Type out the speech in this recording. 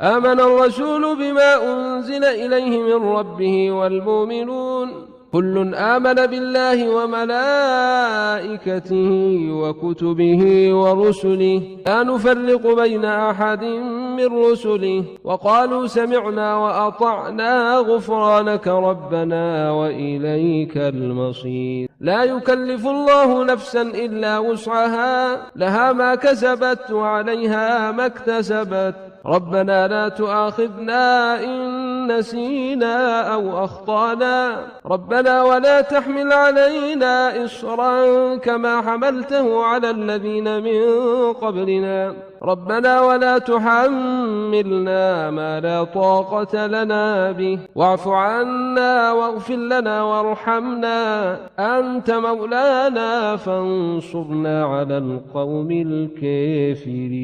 آمن الرسول بما أنزل إليه من ربه والمؤمنون كل آمن بالله وملائكته وكتبه ورسله لا نفرق بين أحد من رسله وقالوا سمعنا وأطعنا غفرانك ربنا وإليك المصير. لا يكلف الله نفسا إلا وسعها لها ما كسبت وعليها ما اكتسبت ربنا لا تؤاخذنا إن نسينا أو أخطأنا ربنا ولا تحمل علينا إصرا كما حملته على الذين من قبلنا ربنا ولا تحملنا ما لا طاقة لنا به واعف عنا واغفر لنا وارحمنا أنت مولانا فانصرنا على القوم الكافرين.